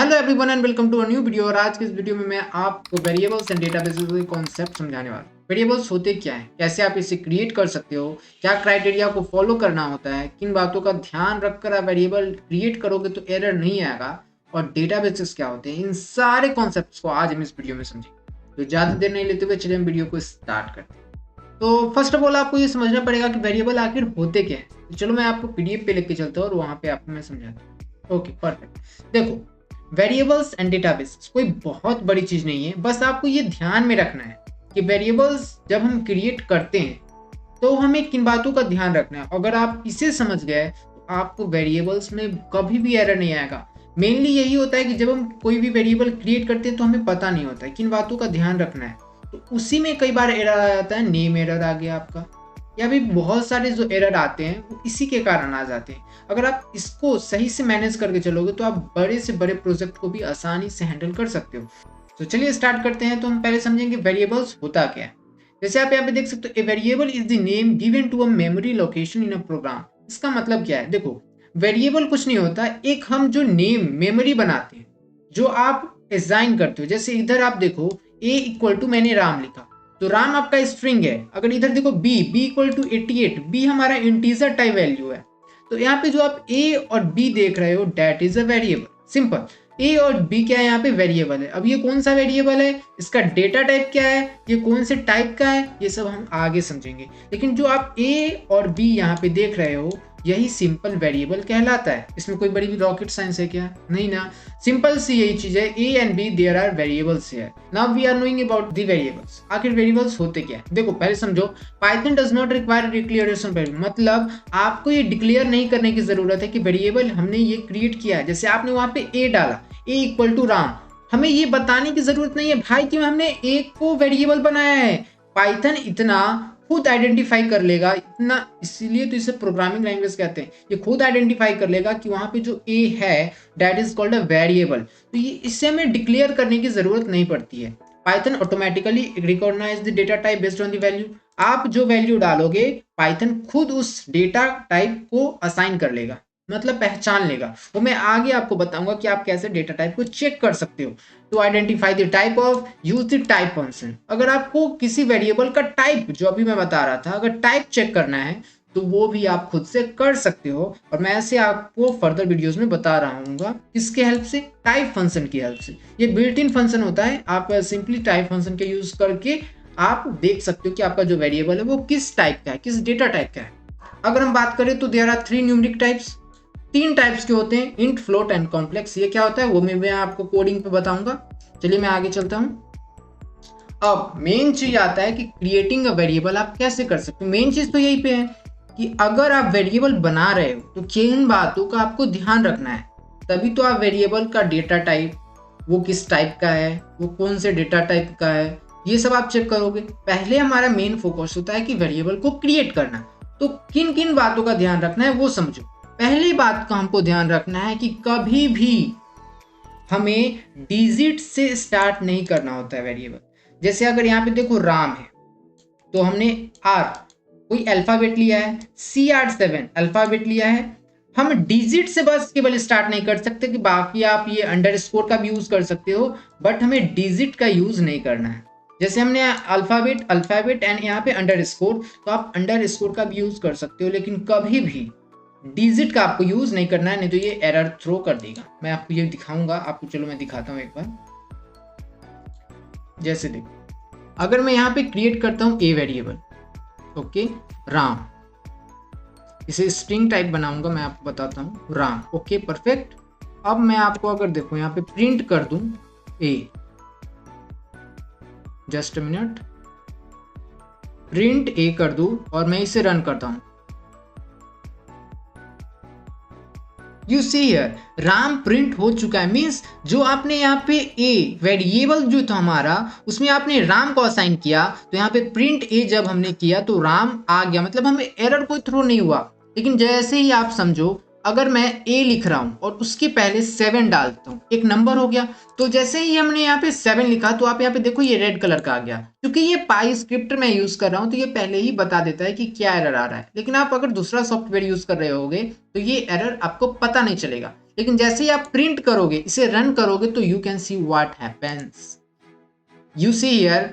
Hello everyone and welcome to a new video. और आज के इस वीडियो में मैं आपको वेरिएबल्स एंड डेटाबेसेस के कॉन्सेप्ट समझाने वाला हूँ। वेरिएबल्स होते क्या है, कैसे आप इसे क्रिएट कर सकते हो, क्या क्राइटेरिया को फॉलो करना होता है, किन बातों का ध्यान रखकर आप वेरिएबल क्रिएट करोगे तो एरर नहीं आएगा, और डेटाबेसेस क्या होते हैं, इन सारे कॉन्सेप्ट्स को आज हम इस वीडियो में समझेंगे। तो ज़्यादा देर नहीं लेते हुए चलिए हम वीडियो को स्टार्ट करते हैं। तो फर्स्ट ऑफ ऑल आपको ये समझना पड़ेगा कि वेरिएबल आखिर होते क्या है। तो चलो मैं आपको पीडीएफ पे लेके चलता हूँ और वहाँ पे आपको मैं समझाता हूँ। Okay perfect. देखो, वेरिएबल्स एंड डेटाबेस कोई बहुत बड़ी चीज नहीं है, बस आपको ये ध्यान में रखना है कि वेरिएबल्स जब हम क्रिएट करते हैं तो हमें किन बातों का ध्यान रखना है। अगर आप इसे समझ गए तो आपको वेरिएबल्स में कभी भी एरर नहीं आएगा। मेनली यही होता है कि जब हम कोई भी वेरिएबल क्रिएट करते हैं तो हमें पता नहीं होता है किन बातों का ध्यान रखना है, तो उसी में कई बार एरर आ जाता है। नेम एरर आ गया आपका, या भी बहुत सारे जो एरर आते हैं वो इसी के कारण आ जाते हैं। अगर आप इसको सही से मैनेज करके चलोगे तो आप बड़े से बड़े प्रोजेक्ट को भी आसानी से हैंडल कर सकते हो। तो चलिए स्टार्ट करते हैं। तो हम पहले समझेंगे वेरिएबल्स होता क्या है। जैसे आप यहाँ पे देख सकते हो, a variable is the name given to a memory location in a program. इसका मतलब क्या है? देखो, वेरिएबल कुछ नहीं होता, एक हम जो नेम मेमोरी बनाते हैं, जो आप असाइन करते हो। जैसे इधर आप देखो, ए इक्वल टू मैंने राम लिखा, तो राम आपका स्ट्रिंग है। अगर इधर देखो बी इक्वल टू 88, बी हमारा इंटीजर टाइप वैल्यू है। तो यहाँ पे जो आप ए और बी देख रहे हो, that is a variable. Simple, A और बी क्या है? यहाँ पे वेरिएबल है। अब ये कौन सा वेरिएबल है, इसका डेटा टाइप क्या है, ये कौन से टाइप का है, ये सब हम आगे समझेंगे। लेकिन जो आप ए और बी यहाँ पे देख रहे हो, यही सिंपल वेरिएबल कहलाता है। इसमें कोई बड़ी भी रॉकेट साइंस है क्या? नहीं ना, सिंपल सी यही चीज है। A and B there are variables here. Now we are knowing about the variables. आखिर वेरिएबल्स होते क्या है? देखो पहले समझो, Python does not require declaration variable. मतलब आपको ये डिक्लेयर नहीं करने की जरूरत है कि वेरिएबल हमने ये क्रिएट किया है। जैसे आपने वहां पे ए डाला, ए इक्वल टू राम, हमें ये बताने की जरूरत नहीं है भाई कि हमने ए को वेरिएबल बनाया है। पाइथन इतना खुद आइडेंटिफाई कर लेगा, इतना, इसीलिए तो इसे प्रोग्रामिंग लैंग्वेज कहते हैं। ये खुद आइडेंटिफाई कर लेगा कि वहां पे जो ए है that is called a variable. तो ये इससे हमें डिक्लेयर करने की जरूरत नहीं पड़ती है। Python automatically recognize the data type based on the value. आप जो वैल्यू डालोगे, पाइथन खुद उस डेटा टाइप को असाइन कर लेगा, मतलब पहचान लेगा। वो मैं आगे आपको बताऊंगा कि आप कैसे डेटा टाइप को चेक कर सकते हो। To identify the type of, use the type function. अगर आपको किसी वेरिएबल का टाइप, जो अभी मैं बता रहा था, अगर टाइप चेक करना है तो वो भी आप खुद से कर सकते हो। और मैं ऐसे आपको फर्दर वीडियोस में बता रहा हूँ किसके हेल्प से, टाइप फंक्शन की हेल्प से। ये बिल्ट इन फंक्शन होता है, आप सिंपली टाइप फंक्शन के यूज करके आप देख सकते हो कि आपका जो वेरिएबल है वो किस टाइप का है, किस डेटा टाइप का है। अगर हम बात करें तो there are 3 numeric types. 3 types के होते हैं, इंट, फ्लोट एंड कॉम्प्लेक्स। ये क्या होता है वो मैं आपको कोडिंग पे बताऊंगा। चलिए मैं आगे चलता हूँ। अब मेन चीज आता है कि क्रिएटिंग अ वेरिएबल आप कैसे कर सकते हो। मेन चीज तो यही पे है कि अगर आप वेरिएबल बना रहे हो तो किन बातों का आपको ध्यान रखना है, तभी तो आप वेरिएबल का डेटा टाइप, वो किस टाइप का है, वो कौन से डेटा टाइप का है, ये सब आप चेक करोगे। पहले हमारा मेन फोकस होता है कि वेरिएबल को क्रिएट करना। तो किन किन बातों का ध्यान रखना है वो समझो। पहली बात का हमको ध्यान रखना है कि कभी भी हमें डिजिट से स्टार्ट नहीं करना होता है वेरिएबल। जैसे अगर यहाँ पे देखो राम है, तो हमने आर कोई अल्फाबेट लिया है, CR7 अल्फाबेट लिया है। हम डिजिट से बस केवल स्टार्ट नहीं कर सकते, कि बाकी आप ये अंडरस्कोर का भी यूज कर सकते हो, बट हमें डिजिट का यूज नहीं करना है। जैसे हमने अल्फाबेट अल्फाबेट एंड यहाँ पे अंडरस्कोर, तो आप अंडरस्कोर का भी यूज कर सकते हो, लेकिन कभी भी डिजिट का आपको यूज नहीं करना है, नहीं तो ये एरर थ्रो कर देगा। मैं आपको ये दिखाऊंगा आपको, चलो मैं दिखाता हूँ एक बार। जैसे देखो, अगर मैं यहाँ पे क्रिएट करता हूँ ए वेरिएबल, ओके राम, इसे स्ट्रिंग टाइप बनाऊंगा, मैं आपको बताता हूँ राम, ओके परफेक्ट। अब मैं आपको अगर देखो यहाँ पे प्रिंट कर दूं ए, जस्ट अ मिनट, प्रिंट ए कर दूं और मैं इसे रन करता हूँ। You see here Ram print हो चुका है। मीन्स जो आपने यहाँ पे ए वेरिएबल जो था हमारा, उसमें आपने राम को असाइन किया, तो यहाँ पे प्रिंट ए जब हमने किया तो राम आ गया, मतलब हमें एरर कोई थ्रो नहीं हुआ। लेकिन जैसे ही आप समझो, अगर मैं ए लिख रहा हूं और उसके पहले 7 डालता हूं, एक नंबर हो गया, तो जैसे ही हमने यहाँ पे 7 लिखा तो आप यहाँ पे देखो ये रेड कलर का आ गया। क्योंकि ये पाई स्क्रिप्ट मैं यूज कर रहा हूँ तो ये पहले ही बता देता है कि क्या एरर आ रहा है। लेकिन आप अगर दूसरा सॉफ्टवेयर यूज कर रहे होगे तो ये एरर आपको पता नहीं चलेगा। लेकिन जैसे ही आप प्रिंट करोगे, इसे रन करोगे, तो you can see what happens. You see here,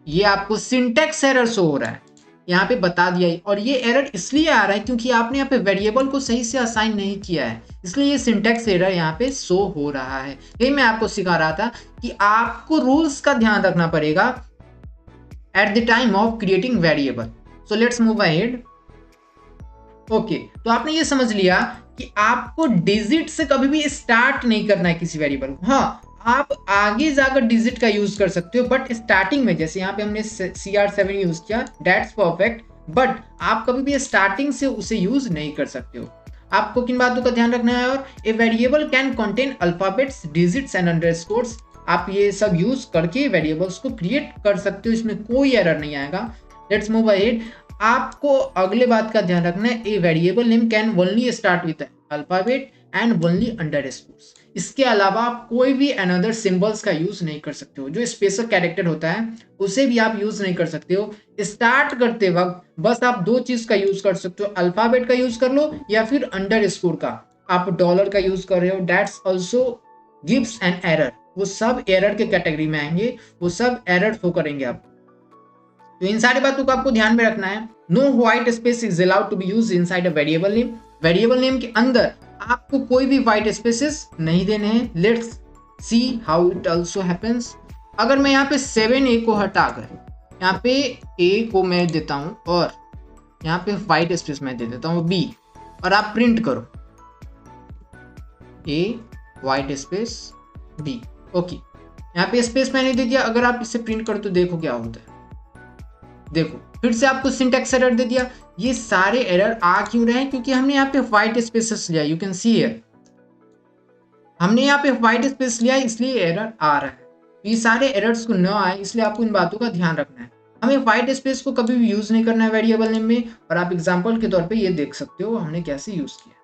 ये आपको सिंटैक्स एरर शो हो रहा है, यहाँ पे बता दिया है। और ये एरर इसलिए आ रहा है क्योंकि आपने यहाँ पे वेरिएबल को सही से असाइन नहीं किया है, इसलिए ये सिंटैक्स एरर यहाँ पे शो हो रहा है। यही मैं आपको सिखा रहा था कि आपको रूल्स का ध्यान रखना पड़ेगा at the time of creating variable. So let's move ahead. Okay, तो आपने ये समझ लिया कि आपको डिजिट से कभी भी स्टार्ट नहीं करना है किसी वेरिएबल को। हाँ, आप आगे जाकर डिजिट का यूज कर सकते हो, बट स्टार्टिंग में, जैसे यहाँ पे हमने CR7 यूज किया, दैट्स परफेक्ट, बट आप कभी भी स्टार्टिंग से उसे यूज नहीं कर सकते हो। आपको किन बातों का ध्यान रखना है? और a variable can contain alphabets, digits and underscores. आप ये सब यूज करके वेरिएबल्स को क्रिएट कर सकते हो, इसमें कोई एरर नहीं आएगा। Let's move ahead. आपको अगले बात का ध्यान रखना है, a variable name can only start with alphabet and only underscores. इसके अलावा आप कोई भी अनदर सिंबल्स का यूज नहीं कर सकते हो। जो स्पेशल कैरेक्टर होता है उसे भी आप यूज नहीं कर सकते हो। स्टार्ट करते वक्त बस आप दो चीज का यूज कर सकते हो, अल्फाबेट का यूज कर लो या फिर अंडरस्कोर का। आप डॉलर का यूज कर रहे हो, that's also gives an error. वो सब एरर के कैटेगरी में आएंगे, वो सब एरर शो करेंगे आप। तो इन सारी बातों को आपको ध्यान में रखना है। No white space is allowed to be used inside a variable name. Variable name के अंदर आपको कोई भी व्हाइट स्पेसेस नहीं देने हैं। Let's see how it also happens. अगर मैं यहाँ पे 7A को हटाकर यहाँ पे A को मैं देता हूँ और यहाँ पे व्हाइट स्पेस मैं दे देता हूँ B, और आप प्रिंट करो A white space B। Okay, यहाँ पे स्पेस मैंने दे दिया। अगर आप इसे प्रिंट करो तो देखो क्या होता है। देखो, फिर से आपको सिंटैक्स एरर दे दिया। ये सारे एरर आ क्यों रहे हैं? क्योंकि हमने यहाँ पे व्हाइट स्पेसेस लिया। यू कैन सी हियर, हमने यहाँ पे व्हाइट स्पेस लिया, इसलिए एरर आ रहा है। ये सारे एरर्स को न आए, इसलिए आपको इन बातों का ध्यान रखना है। हमें व्हाइट स्पेस को कभी भी यूज नहीं करना है वेरिएबल नेम में, और आप एग्जांपल के तौर पे ये देख सकते हो हमने कैसे यूज किया।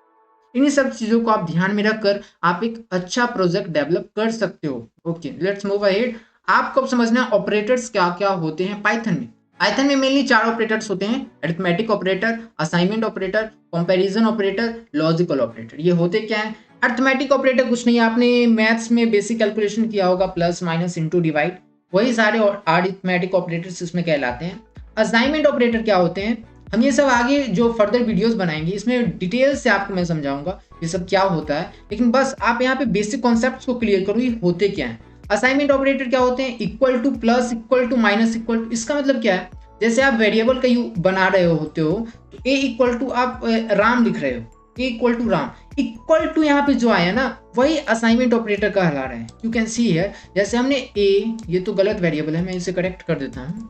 इन्हीं सब चीजों को आप ध्यान में रखकर आप एक अच्छा प्रोजेक्ट डेवलप कर सकते हो। Okay, let's move ahead. आपको अब समझना है ऑपरेटर्स क्या क्या होते हैं पाइथन में। पाइथन में मेनली 4 ऑपरेटर्स होते हैं: arithmetic operator, assignment operator, comparison operator, logical operator. ये होते क्या है? अरिथमेटिक ऑपरेटर कुछ नहीं, आपने मैथ्स में बेसिक कैलकुलेशन किया होगा, प्लस माइनस इंटू डिवाइड, वही सारे अरिथमेटिक ऑपरेटर्स इसमें कहलाते हैं। असाइनमेंट ऑपरेटर क्या होते हैं? हम ये सब आगे जो फर्दर वीडियोस बनाएंगे इसमें डिटेल से आपको मैं समझाऊंगा ये सब क्या होता है, लेकिन बस आप यहाँ पे बेसिक कॉन्सेप्ट्स को क्लियर करो ये होते क्या हैं। असाइनमेंट ऑपरेटर क्या होते हैं? Equal to, plus, equal to, minus, equal to. इसका मतलब क्या है? जैसे आप वेरिएबल का बना रहे होते हो तो a इक्वल टू आप राम लिख रहे हो, a equal to Ram, equal to यहाँ पे जो आया ना वही असाइनमेंट ऑपरेटर कहला रहे हैं। यू कैन सी हियर, जैसे हमने a, ये तो गलत वेरिएबल है, मैं इसे करेक्ट कर देता हूँ,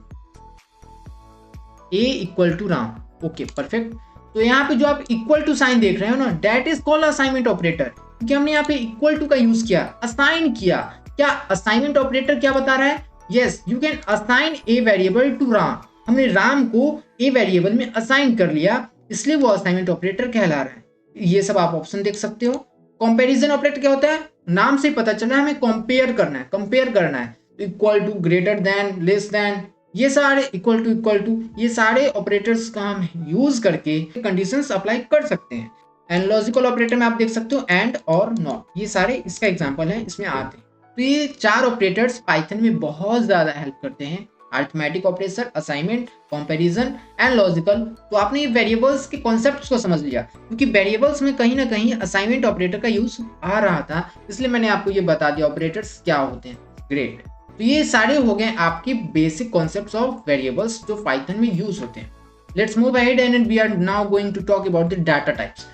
a equal to Ram. Okay, perfect. तो यहाँ पे जो आप इक्वल टू साइन देख रहे हो ना, that is called assignment operator, क्योंकि हमने यहाँ पे इक्वल टू का यूज किया, असाइन किया। क्या असाइनमेंट ऑपरेटर क्या बता रहा है? Yes, you can assign a variable to Ram. हमने राम को ए वेरिएबल में असाइन कर लिया, इसलिए वो असाइनमेंट ऑपरेटर कहला रहा है। ये सब आप ऑप्शन देख सकते हो। कंपैरिजन ऑपरेटर क्या होता है? नाम से पता चल रहा है हमें कंपेयर करना है, कंपेयर करना है। Equal to, greater than, less than, ये सारे इक्वल टू, ये सारे ऑपरेटर्स का हम यूज करके कंडीशंस अप्लाई कर सकते हैं। एंड लॉजिकल ऑपरेटर में आप देख सकते हो एंड और नॉट, ये सारे इसका एग्जांपल है, इसमें आते हैं। तो ये 4 ऑपरेटर्स पाइथन में बहुत ज्यादा हेल्प करते हैं: arithmetic operator, assignment, comparison and logical. तो आपने ये वेरिएबल्स के कॉन्सेप्ट्स को समझ लिया, क्योंकि वेरिएबल्स में कहीं ना कहीं असाइनमेंट ऑपरेटर का यूज आ रहा था, इसलिए मैंने आपको ये बता दिया ऑपरेटर्स क्या होते हैं। ग्रेट, तो ये सारे हो गए आपके बेसिक कॉन्सेप्ट्स ऑफ वेरिएबल्स जो पाइथन में यूज होते हैं। Let's move ahead and we are now going to talk about the data types.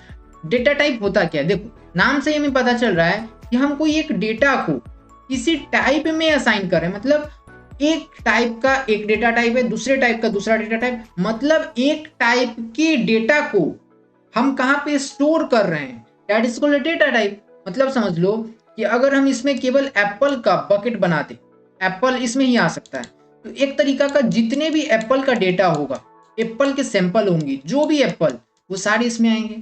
Data type होता क्या है? देखो, नाम से हमें पता चल रहा है कि हम कोई एक डेटा को किसी टाइप में असाइन कर रहे हैं। मतलब एक टाइप का एक डेटा टाइप है, दूसरे टाइप का दूसरा डेटा टाइप, मतलब एक टाइप के डेटा को हम कहाँ पे स्टोर कर रहे हैं, that is called data type. मतलब समझ लो कि अगर हम इसमें केवल एप्पल का बकेट बना दें, एप्पल इसमें ही आ सकता है, तो एक तरीका का जितने भी एप्पल का डेटा होगा, एप्पल के सैंपल होंगे, जो भी एप्पल, वो सारे इसमें आएंगे।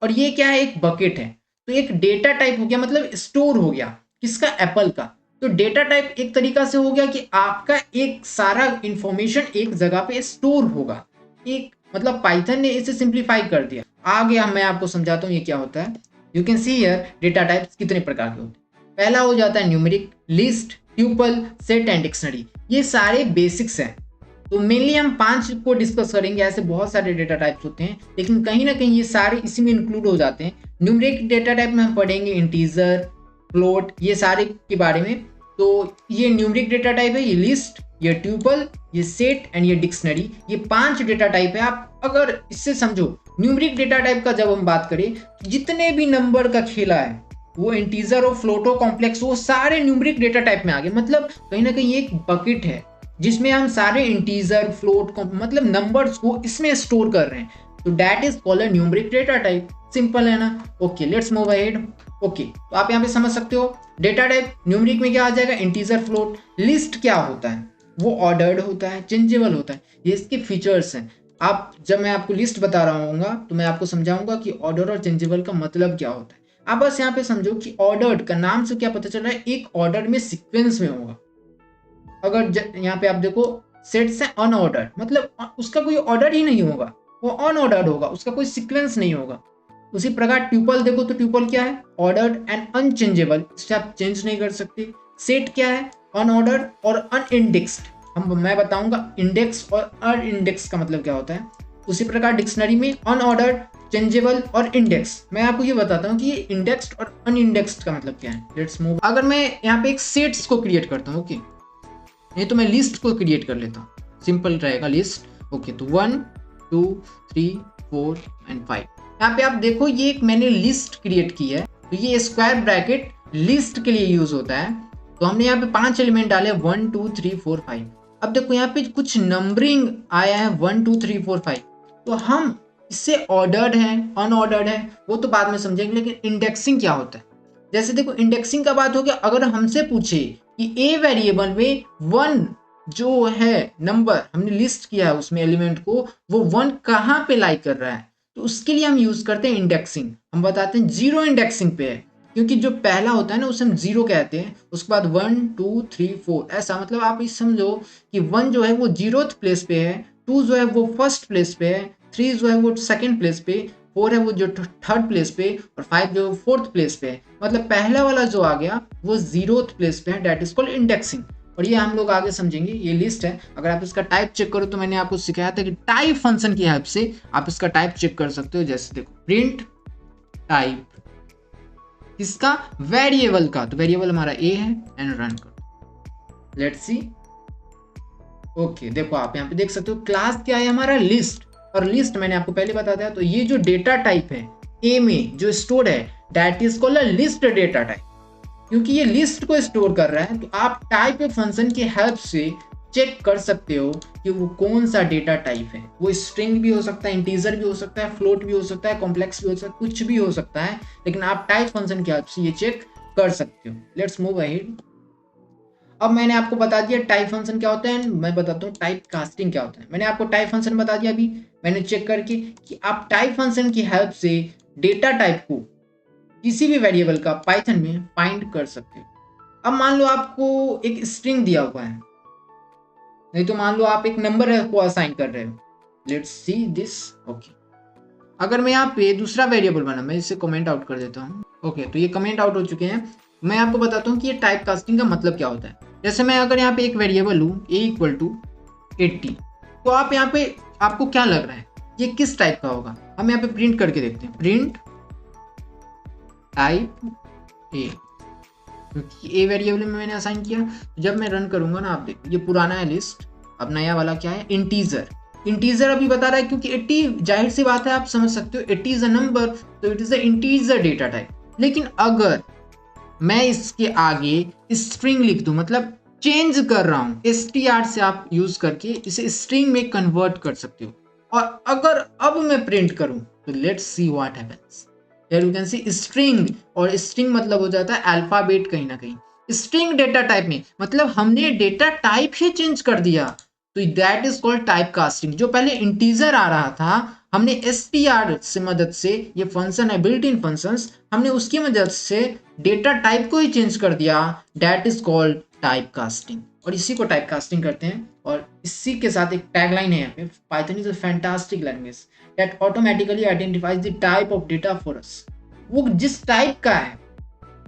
और ये क्या है? एक बकेट है। तो एक डेटा टाइप हो गया, मतलब स्टोर हो गया, किसका? एप्पल का। तो डेटा टाइप एक तरीका से हो गया कि आपका एक सारा इंफॉर्मेशन एक जगह पे स्टोर होगा। एक मतलब पाइथन ने इसे सिंप्लीफाई कर दिया। आगे मैं आपको समझाता हूँ ये क्या होता है। You can see here data types कितने प्रकार के होते हैं। पहला हो जाता है numeric, list, tuple, set and dictionary. ये सारे बेसिक्स हैं। तो मेनली हम 5 को डिस्कस करेंगे। ऐसे बहुत सारे डेटा टाइप्स होते हैं, लेकिन कहीं ना कहीं ये सारे इसी में इंक्लूड हो जाते हैं। न्यूमेरिक डेटा टाइप में हम पढ़ेंगे इंटीजर, फ्लोट, ये सारे के बारे में। तो ये न्यूमेरिक डेटा टाइप है, ये लिस्ट, ये ट्यूपल, ये सेट एंड ये डिक्शनरी। ये 5 डेटा टाइप है। आप अगर इससे समझो, न्यूमेरिक डेटा टाइप का जब हम बात करें, जितने भी नंबर का खेला है, वो इंटीजर हो, फ्लोट हो, कॉम्प्लेक्स हो, सारे न्यूमेरिक डेटा टाइप में आ गए। मतलब कहीं ना कहीं एक बकेट है जिसमें हम सारे इंटीजर, फ्लोट, मतलब नंबर्स को इसमें स्टोर कर रहे हैं। तो that is called a numeric data type. Simple है ना। Okay, let's move ahead. Okay, तो आप यहाँ पे समझ सकते हो डेटा टाइप न्यूमेरिक में क्या आ जाएगा, इंटीजर, फ्लोट। लिस्ट क्या होता है, वो ऑर्डर्ड होता है, चेंजेबल होता है। ये इसके फीचर्स हैं। आप जब मैं आपको लिस्ट बता रहा हूँ तो मैं आपको समझाऊंगा कि ऑर्डर और चेंजेबल का मतलब क्या होता है। आप बस यहाँ पे समझो कि ऑर्डर्ड का नाम से क्या पता चल रहा है, एक ऑर्डर में सीक्वेंस में होगा। अगर यहाँ पे आप देखो सेट्स है अनऑर्डर्ड, मतलब उसका कोई ऑर्डर ही नहीं होगा, वो अनऑर्डर्ड होगा, उसका कोई सीक्वेंस नहीं होगा। उसी प्रकार ट्यूपल देखो, तो ट्यूपल क्या है, ऑर्डर्ड एंड अनचेंजेबल, इससे आप चेंज नहीं कर सकते। सेट क्या है, अनऑर्डर्ड और अनइंडेक्स्ड। मैं बताऊंगा इंडेक्स और अनइंडेक्स का मतलब क्या होता है। उसी प्रकार डिक्शनरी में अनऑर्डर्ड, चेंजेबल और इंडेक्स। मैं आपको ये बताता हूँ कि ये इंडेक्स्ड और अनइंडेक्स्ड का मतलब क्या है। Let's move. अगर मैं यहाँ पे एक सेट्स को क्रिएट करता हूँ, ओके, नहीं तो मैं लिस्ट को क्रिएट कर लेता हूँ, सिंपल रहेगा लिस्ट। ओके, तो 1 2 3 4 एंड 5। यहाँ पे आप देखो ये एक मैंने लिस्ट क्रिएट की है। तो ये स्क्वायर ब्रैकेट लिस्ट के लिए यूज होता है। तो हमने यहाँ पे 5 एलिमेंट डाले, 1 2 3 4 5। अब देखो यहाँ पे कुछ नंबरिंग आया है 1 2 3 4 5। तो हम इससे ऑर्डर्ड है, अनऑर्डर्ड है, वो तो बाद में समझेंगे। लेकिन इंडेक्सिंग क्या होता है, जैसे देखो इंडेक्सिंग का बात हो गया। अगर हमसे पूछे कि ए वेरिएबल में 1 जो है नंबर हमने लिस्ट किया है उसमें एलिमेंट को, वो 1 कहाँ पे लाई कर रहा है, तो उसके लिए हम यूज करते हैं इंडेक्सिंग। हम बताते हैं 0 इंडेक्सिंग पे है, क्योंकि जो पहला होता है ना उसे हम 0 कहते हैं। उसके बाद 1 2 3 4, ऐसा मतलब आप इस समझो कि 1 जो है वो 0th प्लेस पे है, 2 जो है वो फर्स्ट प्लेस पे है, 3 जो है वो सेकंड प्लेस पे, 4 है वो जो थर्ड प्लेस पे, और 5 जो फोर्थ प्लेस पे है। मतलब पहला वाला जो आ गया वो 0th प्लेस पे है, दैट इज कॉल्ड इंडेक्सिंग। और ये हम लोग आगे समझेंगे। ये लिस्ट है। अगर आप इसका टाइप चेक करो तो मैंने आपको सिखाया था कि टाइप फंक्शन की हेल्प से आप इसका टाइप चेक कर सकते हो। जैसे देखो प्रिंट टाइप इसका वेरिएबल का, तो वेरिएबल हमारा ए है एंड रन करो। Let's see. ओके, देखो आप यहाँ पे देख सकते हो क्लास क्या है हमारा, लिस्ट। और लिस्ट मैंने आपको पहले बता दिया। तो ये जो डेटा टाइप है ए में जो स्टोर है, that is called a list data type. क्योंकि ये लिस्ट को स्टोर कर रहा है, तो आप टाइप फंक्शन की हेल्प से चेक कर सकते हो कि वो कौन सा डेटा टाइप है। वो स्ट्रिंग भी हो सकता है, इंटीजर भी हो सकता है, फ्लोट भी हो सकता है, कॉम्प्लेक्स भी हो सकता है, कुछ भी हो सकता है। लेकिन आप टाइप फंक्शन की हेल्प से ये चेक कर सकते हो। Let's move ahead. अब मैंने आपको बता दिया टाइप फंक्शन क्या होता है, मैं बताता हूँ टाइप कास्टिंग क्या होता है। मैंने आपको टाइप फंक्शन बता दिया अभी मैंने चेक करके कि आप टाइप फंक्शन की हेल्प से डेटा टाइप को किसी भी वेरिएबल का पाइथन में फाइंड कर सकते हो। अब मान लो आपको एक स्ट्रिंग दिया हुआ है, नहीं तो मान लो आप एक नंबर को असाइन कर रहे हो। Let's see this. ओके, अगर मैं यहाँ पे दूसरा वेरिएबल बना, मैं इसे कमेंट आउट कर देता हूँ। ओके, तो ये कमेंट आउट हो चुके हैं। मैं आपको बताता हूँ कि ये टाइप कास्टिंग का मतलब क्या होता है। जैसे मैं अगर यहाँ पे एक वेरिएबल लूँ a = 80, तो आप यहाँ पे आपको क्या लग रहा है ये किस टाइप का होगा। हम यहाँ पे प्रिंट करके देखते हैं, प्रिंट टाइप a, क्योंकि a वेरिएबल में मैंने असाइन किया। जब मैं रन करूंगा ना, आप देखो ये पुराना है लिस्ट, अब नया वाला क्या है, इंटीजर। इंटीजर अभी बता रहा है क्योंकि 80 जाहिर सी बात है, आप समझ सकते हो 80 इज अ नंबर, तो it is a integer data type. लेकिन अगर मैं इसके आगे स्ट्रिंग लिख दूं, मतलब चेंज कर रहा हूं, str से आप यूज करके इसे स्ट्रिंग में कन्वर्ट कर सकते हो। और अगर अब मैं प्रिंट करूं तो let's see what happens. Here you can see string, और स्ट्रिंग मतलब हो जाता है अल्फाबेट कहीं ना कहीं। स्ट्रिंग डेटा टाइप में मतलब हमने डेटा टाइप ही चेंज कर दिया, तो that is called type casting. जो पहले इंटीजर आ रहा था, हमने str से मदद से, ये फंक्शन है बिल्ट इन फंक्शंस, हमने उसकी मदद से डेटा टाइप को ही चेंज कर दिया, that is called type casting. और इसी को टाइप कास्टिंग करते हैं। और इसी के साथ एक टैगलाइन है यहाँ पे, Python is a fantastic language that automatically identifies the type of data for us. वो जिस टाइप का है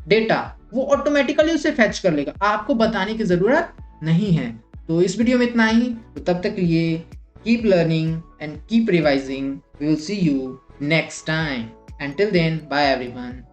डेटा वो ऑटोमेटिकली उसे फेच कर लेगा, आपको बताने की जरूरत नहीं है। तो इस वीडियो में इतना ही, तो तब तक के लिए keep learning and keep revising. We will see you next time. Until then, bye everyone.